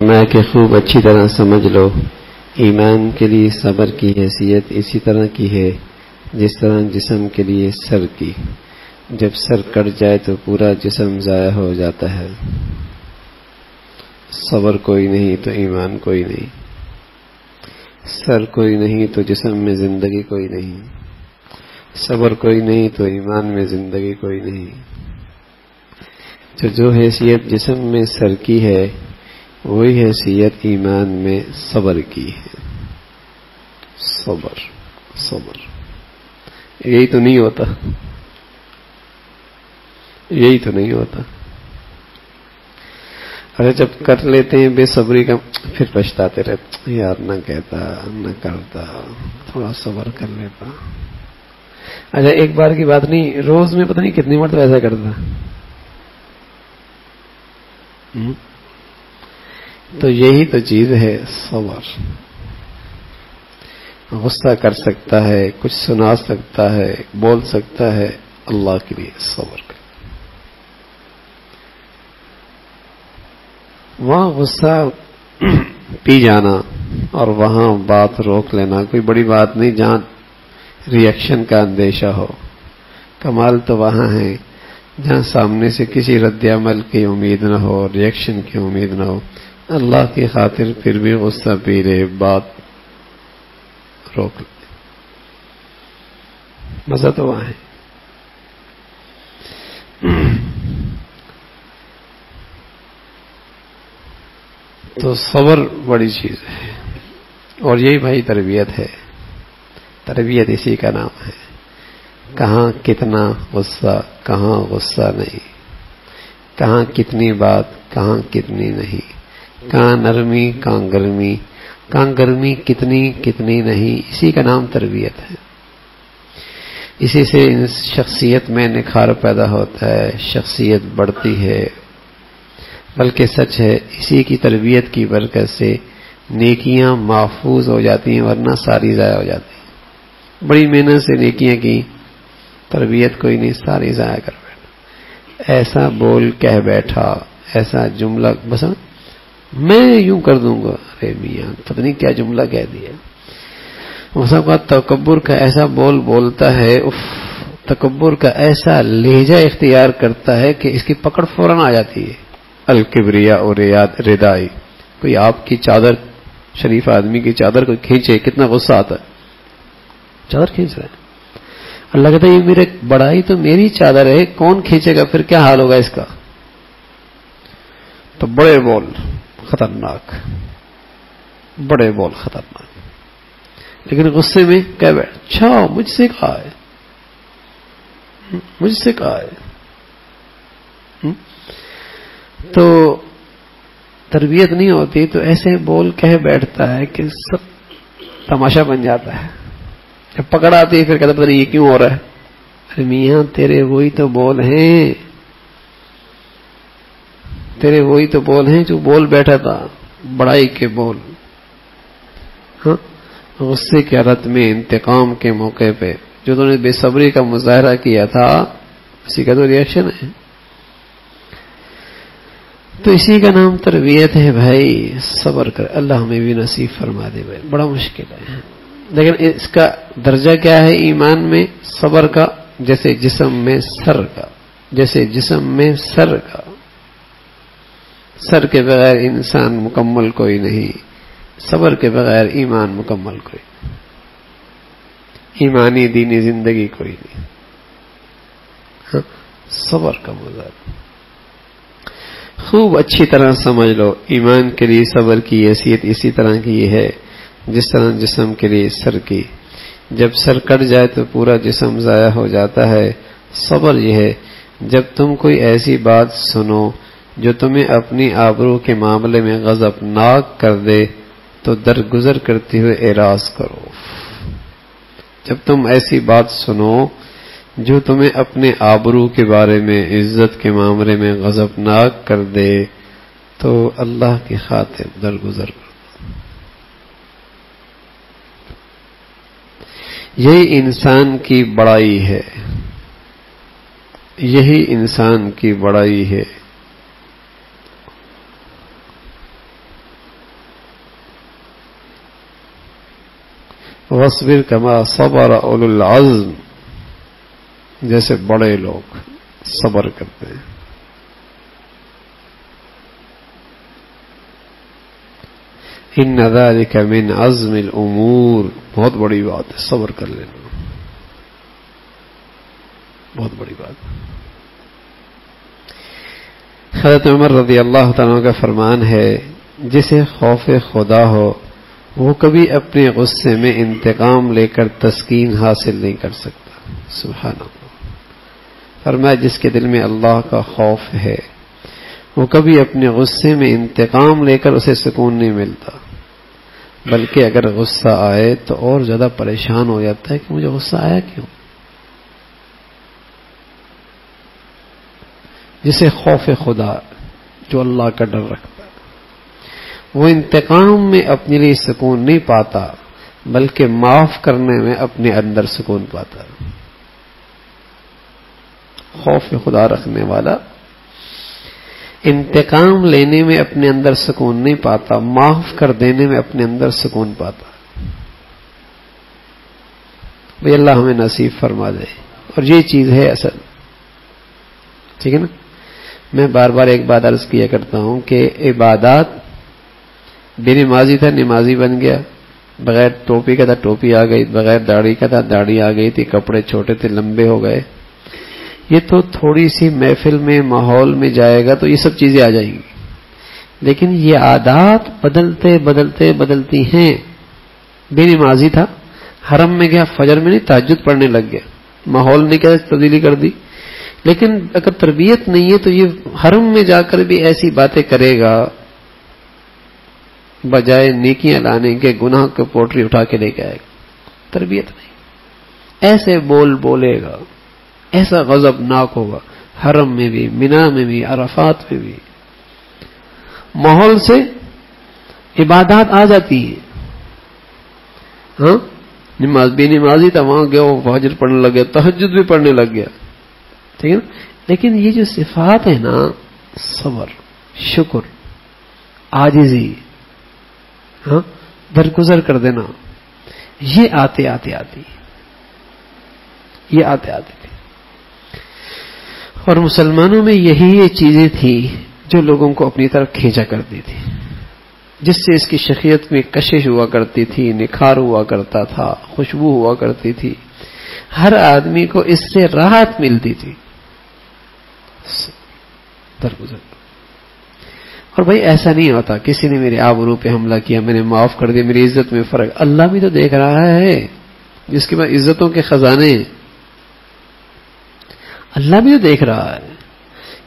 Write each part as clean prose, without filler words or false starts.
میں کہ خوب اچھی طرح سمجھ لو، ایمان کے لیے صبر کی حیثیت اسی طرح کی ہے جس طرح جسم کے لیے سر کی۔ جب سر کٹ جائے تو پورا جسم ضائع ہو جاتا ہے۔ صبر کوئی نہیں تو ایمان کوئی نہیں، سر کوئی نہیں تو جسم میں زندگی کوئی نہیں، صبر کوئی نہیں تو ایمان میں زندگی کوئی نہیں۔ جو حیثیت جسم میں سر کی ہے وہی حیثیت ایمان میں صبر کی ہے۔ صبر یہی تو نہیں ہوتا، یہی تو نہیں ہوتا۔ ارے جب کر لیتے ہیں بے صبری کا پھر پچھتاتے رہتے، یار نہ کہتا نہ کرتا، تھوڑا صبر کر لیتا۔ اچھا ایک بار کی بات نہیں، روز میں پتہ نہیں کتنی مرتبہ ایسا کرتا۔ تو یہی تو چیز ہے صبر۔ غصہ کر سکتا ہے، کچھ سنا سکتا ہے، بول سکتا ہے، اللہ کے لیے صبر کر۔ وہاں غصہ پی جانا اور وہاں بات روک لینا کوئی بڑی بات نہیں، جہاں ریئیکشن کا اندیشہ ہو۔ کمال تو وہاں ہے جہاں سامنے سے کسی رد عمل کی امید نہ ہو، ریئیکشن کی امید نہ ہو، اللہ کی خاطر پھر بھی غصہ پی رہے، بات روک لے۔ مزہ تو وہاں ہے۔ تو صبر بڑی چیز ہے، اور یہی بھائی تربیت ہے۔ تربیت اسی کا نام ہے۔ کہاں کتنا غصہ، کہاں غصہ نہیں، کہاں کتنی بات، کہاں کتنی نہیں، کہاں نرمی، کہاں گرمی کتنی نہیں، اسی کا نام تربیت ہے۔ اسی سے شخصیت میں نکھار پیدا ہوتا ہے، شخصیت بڑھتی ہے۔ بلکہ سچ ہے اسی کی تربیت کی برکت سے نیکیاں محفوظ ہو جاتی ہیں، ورنہ ساری ضائع ہو جاتی ہیں۔ بڑی محنت سے نیکیاں کی، تربیت کوئی نہیں، ساری ضائع کر بیٹھا۔ ایسا بول کہہ بیٹھا، ایسا جملہ، بس میں یوں کر دوں گا، ارے میاں پتہ نہیں کیا جملہ کہہ دیا۔ وسا کا تکبر کا ایسا بول بولتا ہے، تکبر کا ایسا لہجہ اختیار کرتا ہے کہ اس کی پکڑ فوراً آ جاتی ہے۔ الکبریاء اور ردائی، کوئی آپ کی چادر، شریف آدمی کی چادر کوئی کھینچے کتنا غصہ آتا ہے، چادر کھینچ رہا ہے۔ اللہ کہتا ہے یہ میرے بڑائی تو میری چادر ہے، کون کھینچے گا، پھر کیا حال ہوگا اس کا۔ تو بڑے بول خطرناک، بڑے بول خطرناک، لیکن غصے میں کہہ بیٹھ، اچھا مجھ سے کہا ہے، مجھ سے کہا ہے۔ تو تربیت نہیں ہوتی تو ایسے بول کہہ بیٹھتا ہے کہ سب تماشا بن جاتا ہے۔ جب پکڑ آتی ہے پھر کہتا پتہ نہیں یہ کیوں ہو رہا ہے۔ ارے میاں تیرے وہی تو بول ہیں، تیرے وہی تو بول ہیں جو بول بیٹھا تھا، بڑائی کے بول۔ ہاں غصے کے رت میں، انتقام کے موقع پہ جو تو نے بے صبری کا مظاہرہ کیا تھا، اسی کا تو ریئیکشن ہے۔ تو اسی کا نام تربیت ہے بھائی۔ صبر کر، اللہ ہمیں بھی نصیب فرما دے بھائی، بڑا مشکل ہے، لیکن اس کا درجہ کیا ہے ایمان میں صبر کا؟ جیسے جسم میں سر کا، جیسے جسم میں سر کا۔ سر کے بغیر انسان مکمل کوئی نہیں، صبر کے بغیر ایمان مکمل کوئی نہیں، ایمانی دینی زندگی کوئی نہیں۔ ہاں صبر کا مزہ خوب اچھی طرح سمجھ لو، ایمان کے لیے صبر کی حیثیت اسی طرح کی ہے جس طرح جسم کے لیے سر کی۔ جب سر کٹ جائے تو پورا جسم ضائع ہو جاتا ہے۔ صبر یہ ہے جب تم کوئی ایسی بات سنو جو تمہیں اپنی آبرو کے معاملے میں غضبناک کر دے تو درگزر کرتے ہوئے اعراض کرو۔ جب تم ایسی بات سنو جو تمہیں اپنے آبرو کے بارے میں، عزت کے معاملے میں غضبناک کر دے تو اللہ کی خاطر درگزر کرو۔ یہی انسان کی بڑائی ہے، یہی انسان کی بڑائی ہے۔ وَاصْبِرْ كَمَا صَبَرَ أُولُو الْعَزْمِ، جیسے بڑے لوگ صبر کرتے ہیں. إِنَّ ذَلِكَ مِنْ عَزْمِ الْأُمُورِ، بہت بڑی بات ہے صبر کر لینا، بہت بڑی بات. حضرت عمر رضی اللہ تعالیٰ کا فرمان ہے، جسے خوف خدا ہو وہ کبھی اپنے غصے میں انتقام لے کر تسکین حاصل نہیں کر سکتا. سبحان اللہ. فرمایا جس کے دل میں اللہ کا خوف ہے وہ کبھی اپنے غصے میں انتقام لے کر اسے سکون نہیں ملتا، بلکہ اگر غصہ آئے تو اور زیادہ پریشان ہو جاتا ہے کہ مجھے غصہ آیا کیوں. جسے خوف خدا، جو اللہ کا ڈر رکھتا ہے، وہ انتقام میں اپنے لیے سکون نہیں پاتا بلکہ معاف کرنے میں اپنے اندر سکون پاتا. خوف خدا رکھنے والا انتقام لینے میں اپنے اندر سکون نہیں پاتا، معاف کر دینے میں اپنے اندر سکون پاتا. بھئی اللہ ہمیں نصیب فرما دے. اور یہ چیز ہے اصل، ٹھیک ہے نا. میں بار بار ایک بات عرض کیا کرتا ہوں کہ عبادات، بے نمازی تھا نمازی بن گیا، بغیر ٹوپی کا تھا ٹوپی آ گئی، بغیر داڑھی کا تھا داڑھی آ گئی تھی، کپڑے چھوٹے تھے لمبے ہو گئے. یہ تو تھوڑی سی محفل میں ماحول میں جائے گا تو یہ سب چیزیں آ جائیں گی، لیکن یہ عادات بدلتے بدلتے بدلتی ہیں. بے نمازی تھا، حرم میں گیا، فجر میں نہیں تہجد پڑھنے لگ گیا، ماحول نے کیا تبدیلی کر دی. لیکن اگر تربیت نہیں ہے تو یہ حرم میں جا کر بھی ایسی باتیں کرے گا، بجائے نیکیاں لانے کے گناہ کو پوٹری اٹھا کے لے کے آئے گا. تربیت نہیں. ایسے بولے گا، ایسا غضب ناک ہوگا، حرم میں بھی، مینا میں بھی، عرفات میں بھی. ماحول سے عبادات آ جاتی ہیں. ہاں بے نمازی تھا، وہاں گیا وہ فجر پڑھنے لگ گیا، تہجد بھی پڑھنے لگ گیا، ٹھیک ہے نا. لیکن یہ جو صفات ہے نا، صبر، شکر، عاجزی، ہاں درگزر کر دینا، یہ آتے آتی یہ آتے تھی. اور مسلمانوں میں یہی یہ چیزیں تھیں جو لوگوں کو اپنی طرف کھینچا کرتی تھی، جس سے اس کی شخصیت میں کشش ہوا کرتی تھی، نکھار ہوا کرتا تھا، خوشبو ہوا کرتی تھی. ہر آدمی کو اس سے راحت ملتی تھی. درگزر. اور بھائی ایسا نہیں ہوتا کسی نے میرے آبرو پہ حملہ کیا میں نے معاف کر دیا، میری عزت میں فرق. اللہ بھی تو دیکھ رہا ہے، جس کے بعد عزتوں کے خزانے، اللہ بھی تو دیکھ رہا ہے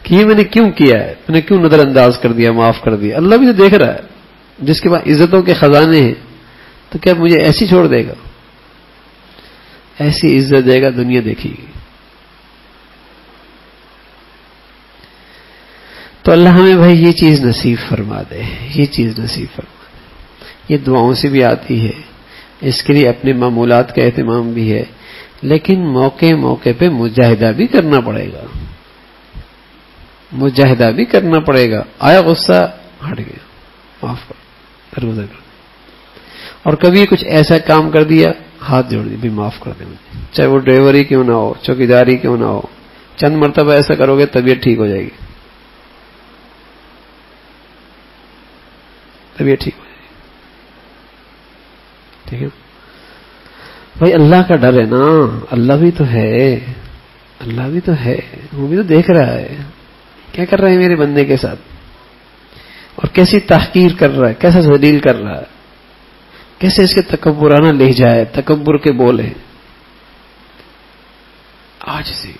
کہ یہ میں نے کیوں کیا ہے، میں نے کیوں نظر انداز کر دیا، معاف کر دیا. اللہ بھی تو دیکھ رہا ہے. جس کے بعد عزتوں کے خزانے ہیں تو کیا مجھے ایسی چھوڑ دے گا؟ ایسی عزت دے گا دنیا دیکھے گی. تو اللہ ہمیں بھائی یہ چیز نصیب فرما دے، یہ چیز نصیب فرما دے. یہ دعاؤں سے بھی آتی ہے، اس کے لیے اپنے معمولات کا اہتمام بھی ہے، لیکن موقع پہ مجاہدہ بھی کرنا پڑے گا. مجاہدہ بھی کرنا پڑے گا. آیا غصہ، ہٹ گیا، معاف کر، درگزر کر. اور کبھی کچھ ایسا کام کر دیا، ہاتھ جوڑ دیا، بھی معاف کر دیں مجھے، چاہے وہ ڈرائیوری کیوں نہ ہو، چوکیداری کیوں نہ ہو. چند مرتبہ ایسا کرو گے طبیعت ٹھیک ہو جائے گی، طبیعت ٹھیک ہو جائے گی. ٹھیک ہے بھائی. اللہ کا ڈر ہے نا، اللہ بھی تو ہے، اللہ بھی تو ہے، وہ بھی تو دیکھ رہا ہے کیا کر رہا ہے میرے بندے کے ساتھ، اور کیسی تحقیر کر رہا ہے، کیسا ذلیل کر رہا ہے، کیسے اس کے تکبرانہ لہجہ ہے، تکبر کے بول ہیں. عاجزی.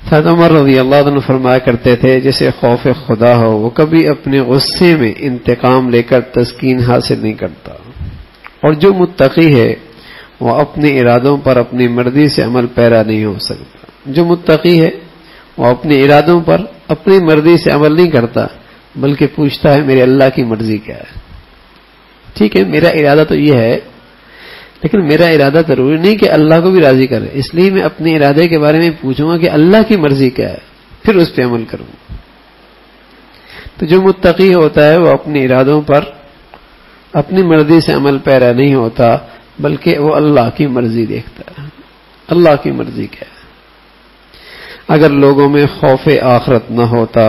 حضرت عمر رضی اللہ عنہ فرمایا کرتے تھے جسے خوف خدا ہو وہ کبھی اپنے غصے میں انتقام لے کر تسکین حاصل نہیں کرتا، اور جو متقی ہے وہ اپنے ارادوں پر اپنی مرضی سے عمل پیرا نہیں ہو سکتا. جو متقی ہے وہ اپنے ارادوں پر اپنی مرضی سے عمل نہیں کرتا بلکہ پوچھتا ہے میرے اللہ کی مرضی کیا ہے. ٹھیک ہے میرا ارادہ تو یہ ہے، لیکن میرا ارادہ ضروری نہیں کہ اللہ کو بھی راضی کرے، اس لیے میں اپنے ارادے کے بارے میں پوچھوں گا کہ اللہ کی مرضی کیا ہے، پھر اس پہ عمل کروں گا. تو جو متقی ہوتا ہے وہ اپنے ارادوں پر اپنی مرضی سے عمل پیرا نہیں ہوتا، بلکہ وہ اللہ کی مرضی دیکھتا ہے۔ اللہ کی مرضی کیا ہے؟ اگر لوگوں میں خوف آخرت نہ ہوتا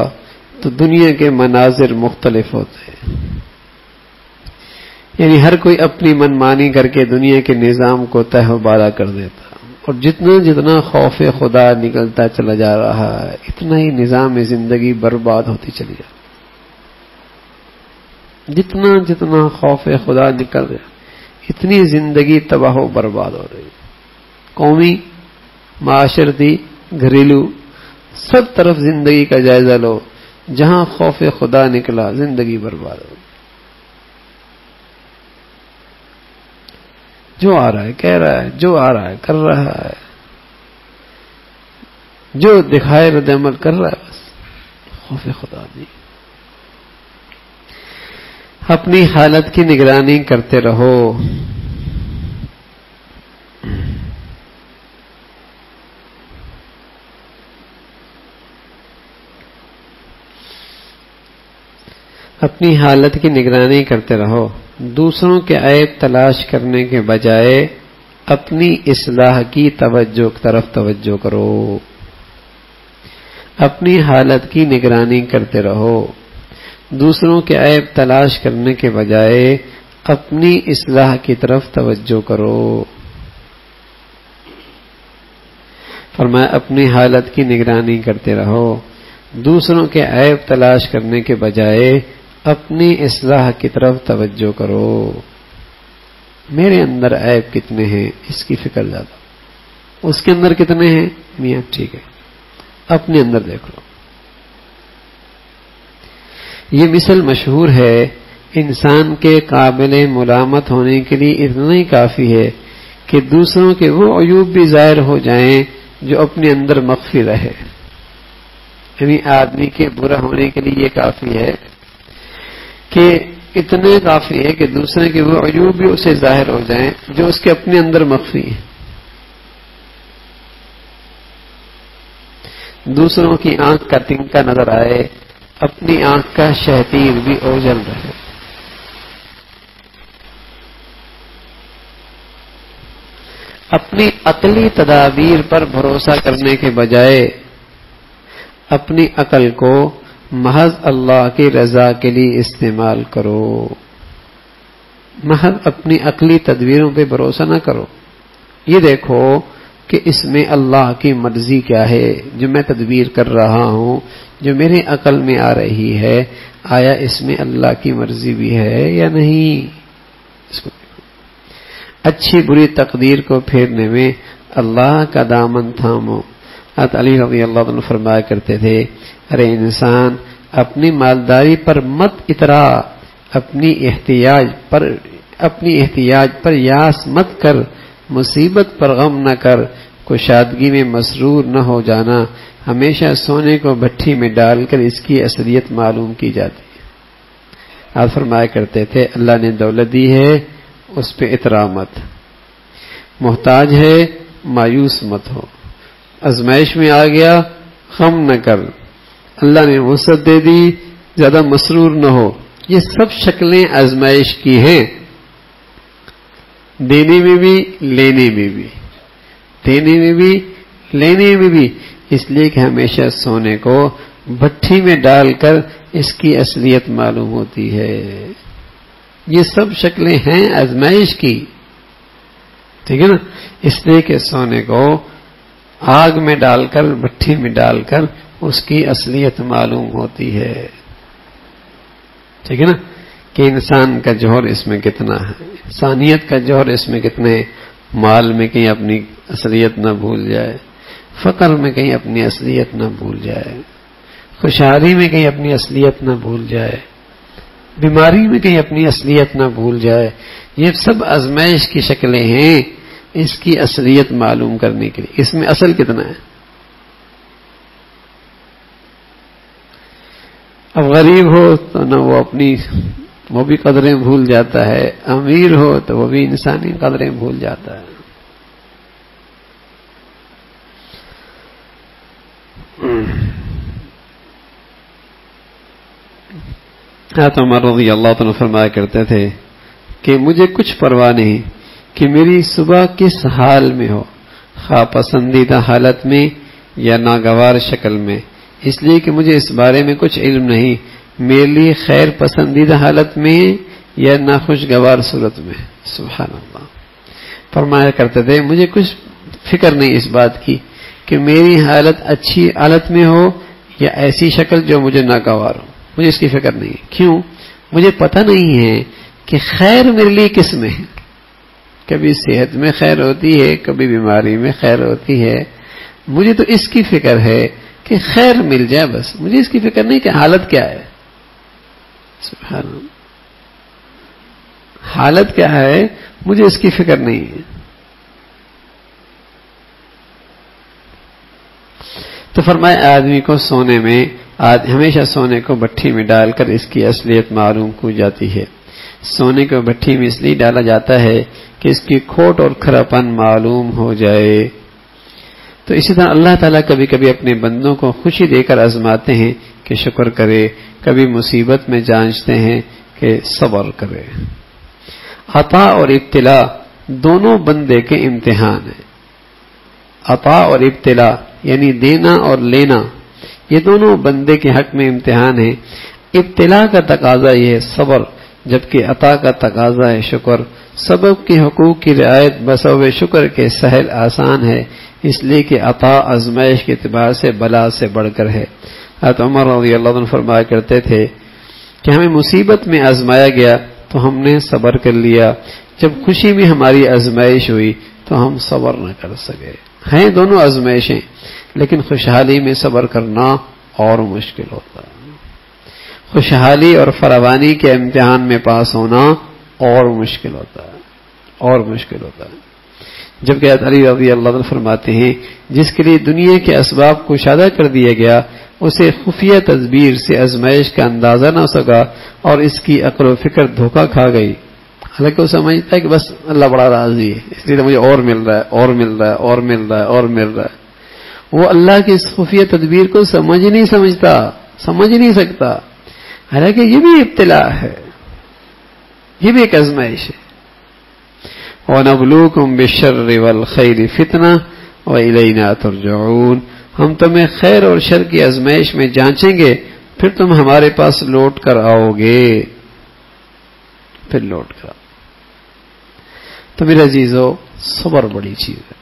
تو دنیا کے مناظر مختلف ہوتے، یعنی ہر کوئی اپنی منمانی کر کے دنیا کے نظام کو تہ و بالا کر دیتا، اور جتنا جتنا خوف خدا نکلتا چلا جا رہا ہے اتنا ہی نظام زندگی برباد ہوتی چلی جاتی۔ جتنا جتنا خوف خدا نکل رہا اتنی زندگی تباہ و برباد ہو رہی، قومی، معاشرتی، گھریلو، سب طرف زندگی کا جائزہ لو، جہاں خوف خدا نکلا زندگی برباد ہو۔ جو آ رہا ہے کہہ رہا ہے، جو آ رہا ہے کر رہا ہے، جو دکھائے رد عمل کر رہا ہے، بس خوف خدا نہیں۔ اپنی حالت کی نگرانی کرتے رہو۔ اپنی حالت کی نگرانی کرتے رہو، دوسروں کے عیب تلاش کرنے کے بجائے اپنی اصلاح کی طرف توجہ کرو۔ اپنی حالت کی نگرانی کرتے رہو، دوسروں کے عیب تلاش کرنے کے بجائے اپنی اصلاح کی طرف توجہ کرو۔ فرمایا اپنی حالت کی نگرانی کرتے رہو، دوسروں کے عیب تلاش کرنے کے بجائے اپنی اصلاح کی طرف توجہ کرو۔ میرے اندر عیب کتنے ہیں اس کی فکر زیادہ، اس کے اندر کتنے ہیں میاں ٹھیک ہے، اپنے اندر دیکھ لو۔ یہ مثل مشہور ہے، انسان کے قابل ملامت ہونے کے لیے اتنا ہی کافی ہے کہ دوسروں کے وہ عیوب بھی ظاہر ہو جائیں جو اپنے اندر مخفی رہے۔ یعنی آدمی کے برا ہونے کے لیے یہ کافی ہے کہ اتنے کافی ہے کہ دوسرے کے وہ عیوب بھی اسے ظاہر ہو جائیں جو اس کے اپنے اندر مخفی ہیں۔ دوسروں کی آنکھ کا تنکا نظر آئے، اپنی آنکھ کا شہتیر بھی اوجھل رہے۔ اپنی عقلی تدابیر پر بھروسہ کرنے کے بجائے اپنی عقل کو محض اللہ کی رضا کے لیے استعمال کرو۔ محض اپنی عقلی تدبیروں پہ بھروسہ نہ کرو، یہ دیکھو کہ اس میں اللہ کی مرضی کیا ہے۔ جو میں تدبیر کر رہا ہوں، جو میرے عقل میں آ رہی ہے، آیا اس میں اللہ کی مرضی بھی ہے یا نہیں؟ اس کو اچھی بری تقدیر کو پھیرنے میں اللہ کا دامن تھامو۔ حضرت علی رضی اللہ عنہ فرمایا کرتے تھے، ارے انسان اپنی مالداری پر مت اترا، اپنی احتیاج پر یاس مت کر، مصیبت پر غم نہ کر، کشادگی میں مسرور نہ ہو جانا۔ ہمیشہ سونے کو بھٹی میں ڈال کر اس کی اصلیت معلوم کی جاتی ہے۔ آپ فرمایا کرتے تھے اللہ نے دولت دی ہے اس پہ اترا مت، محتاج ہے مایوس مت ہو، آزمائش میں آ گیا غم نہ کر، اللہ نے وسعت دے دی زیادہ مسرور نہ ہو۔ یہ سب شکلیں آزمائش کی ہیں، دینے میں بھی لینے میں بھی، دینے میں بھی لینے میں بھی، اس لیے کہ ہمیشہ سونے کو بھٹی میں ڈال کر اس کی اصلیت معلوم ہوتی ہے۔ یہ سب شکلیں ہیں آزمائش کی، ٹھیک ہے نا؟ اس لیے کہ سونے کو آگ میں ڈال کر، بھٹی میں ڈال کر اس کی اصلیت معلوم ہوتی ہے، ٹھیک ہے نا؟ کہ انسان کا جوہر اس میں کتنا ہے، انسانیت کا جوہر اس میں کتنے، مال میں کہیں اپنی اصلیت نہ بھول جائے، فقر میں کہیں اپنی اصلیت نہ بھول جائے، خوشحالی میں کہیں اپنی اصلیت نہ بھول جائے، بیماری میں کہیں اپنی اصلیت نہ بھول جائے۔ یہ سب آزمائش کی شکلیں ہیں اس کی اصلیت معلوم کرنے کے لیے۔ اس میں اصل کتنا ہے؟ اب غریب ہو تو نہ وہ بھی قدریں بھول جاتا ہے، امیر ہو تو وہ بھی انسانی قدریں بھول جاتا ہے۔ حضرت عمر رضی اللہ عنہ فرمایا کرتے تھے، کہ مجھے کچھ پرواہ نہیں کہ میری صبح کس حال میں ہو، خواہ پسندیدہ حالت میں یا ناگوار شکل میں، اس لیے کہ مجھے اس بارے میں کچھ علم نہیں میرے لیے خیر پسندیدہ حالت میں یا ناخوشگوار صورت میں۔ سبحان اللہ۔ فرمایا کرتے تھے مجھے کچھ فکر نہیں اس بات کی کہ میری حالت اچھی حالت میں ہو یا ایسی شکل جو مجھے ناگوار ہو، مجھے اس کی فکر نہیں ہے۔ کیوں؟ مجھے پتہ نہیں ہے کہ خیر میرے لیے کس میں ہے۔ کبھی صحت میں خیر ہوتی ہے، کبھی بیماری میں خیر ہوتی ہے، مجھے تو اس کی فکر ہے کہ خیر مل جائے بس، مجھے اس کی فکر نہیں کہ حالت کیا ہے۔ سبحان اللہ، حالت کیا ہے مجھے اس کی فکر نہیں ہے۔ تو فرمایا آدمی کو سونے میں ہمیشہ سونے کو بھٹی میں ڈال کر اس کی اصلیت معلوم ہو جاتی ہے۔ سونے کو بھٹی میں اس لیے ڈالا جاتا ہے کہ اس کی کھوٹ اور کھراپن معلوم ہو جائے۔ تو اسی طرح اللہ تعالیٰ کبھی کبھی اپنے بندوں کو خوشی دے کر آزماتے ہیں کہ شکر کرے، کبھی مصیبت میں جانچتے ہیں کہ صبر کرے۔ عطا اور ابتلا دونوں بندے کے امتحان ہیں۔ عطا اور ابتلا یعنی دینا اور لینا، یہ دونوں بندے کے حق میں امتحان ہے۔ ابتلا کا تقاضا یہ ہے صبر، جبکہ عطا کا تقاضا ہے شکر۔ سبب کے حقوق کی رعایت بسبب شکر کے سہل آسان ہے، اس لیے کہ عطا آزمائش کے اعتبار سے بلا سے بڑھ کر ہے۔ حضرت عمر رضی اللہ عنہ فرمایا کرتے تھے کہ ہمیں مصیبت میں آزمایا گیا تو ہم نے صبر کر لیا، جب خوشی میں ہماری آزمائش ہوئی تو ہم صبر نہ کر سکے۔ ہیں دونوں آزمائشیں، لیکن خوشحالی میں صبر کرنا اور مشکل ہوتا ہے۔ خوشحالی اور فراوانی کے امتحان میں پاس ہونا اور مشکل ہوتا ہے، اور مشکل ہوتا ہے۔ جبکہ حضرت علی رضی اللہ عنہ فرماتے ہیں جس کے لیے دنیا کے اسباب کشادہ کر دیا گیا اسے خفیہ تدبیر سے آزمائش کا اندازہ نہ ہو سکا اور اس کی عقل و فکر دھوکہ کھا گئی۔ حالانکہ وہ سمجھتا ہے کہ بس اللہ بڑا راضی ہے، اس لیے تو مجھے اور مل رہا ہے، اور مل رہا ہے، اور مل رہا ہے، اور مل رہا ہے۔ وہ اللہ کی اس خفیہ تدبیر کو سمجھ نہیں سکتا، حالانکہ یہ بھی ابتلا ہے، یہ بھی ایک آزمائش ہے۔ وَنَبْلُوكُمْ بِالشَّرِّ وَالْخَيْرِ فِتْنَةً وَإِلَيْنَا تُرْجَعُونَ، ہم تمہیں خیر اور شر کی آزمائش میں جانچیں گے، پھر تم ہمارے پاس لوٹ کر آؤ گے، پھر لوٹ کر آؤ۔ تو میرے عزیزو، صبر بڑی چیز ہے۔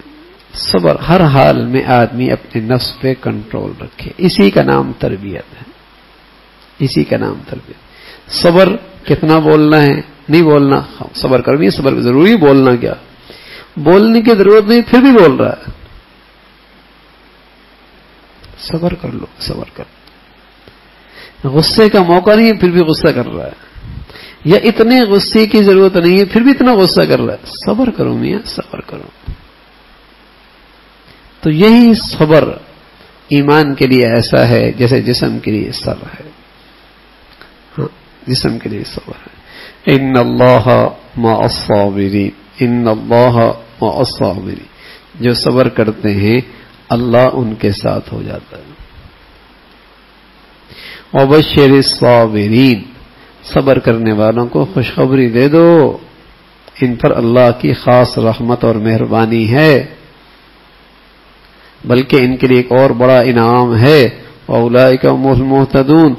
صبر ہر حال میں آدمی اپنے نفس پہ کنٹرول رکھے، اسی کا نام تربیت ہے، اسی کا نام تربیت۔ صبر کتنا بولنا ہے، نہیں بولنا، صبر کرنی ہے، صبر ضروری بولنا، کیا بولنے کی ضرورت نہیں پھر بھی بول رہا ہے، صبر کر لو، صبر کر۔ غصے کا موقع نہیں ہے پھر بھی غصہ کر رہا ہے، یا اتنے غصے کی ضرورت نہیں ہے پھر بھی اتنا غصہ کر رہا ہے، صبر کرو میاں، صبر کرو۔ تو یہی صبر ایمان کے لیے ایسا ہے جیسے جسم کے لیے سر ہے، جسم کے لیے صبر ہے۔ ان اللہ مع الصابرین، ان اللہ مع الصابرین، جو صبر کرتے ہیں اللہ ان کے ساتھ ہو جاتا ہے۔ وبشر الصابرین، صبر کرنے والوں کو خوشخبری دے دو، ان پر اللہ کی خاص رحمت اور مہربانی ہے، بلکہ ان کے لیے ایک اور بڑا انعام ہے۔ اولئک هم المهتدون،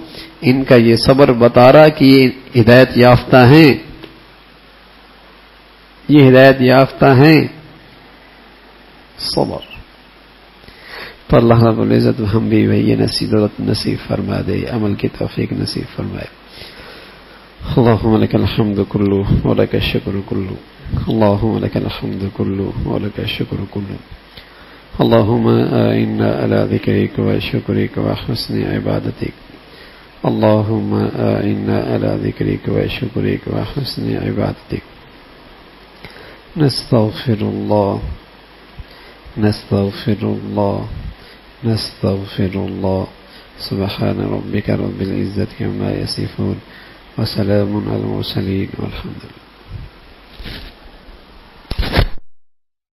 ان کا یہ صبر بتا رہا کہ یہ ہدایت یافتہ ہیں، یہ ہدایت یافتہ ہیں۔ صبر تو اللہ رب العزت ہم بھی یہ دولت نصیب فرما دے، عمل کی توفیق نصیب فرمائے۔ اللهم لك الحمد كله ولك الشكر كله، اللهم لك الحمد كله ولك الشكر كله، اللهم أعنا على ذكرك وشكرك وحسن عبادتك، اللهم أعنا على ذكرك وشكرك وحسن عبادتك۔ نستغفر الله نستغفر الله نستغفر الله، سبحان ربك رب العزة عما يصفون وسلام على المرسلين والحمد لله۔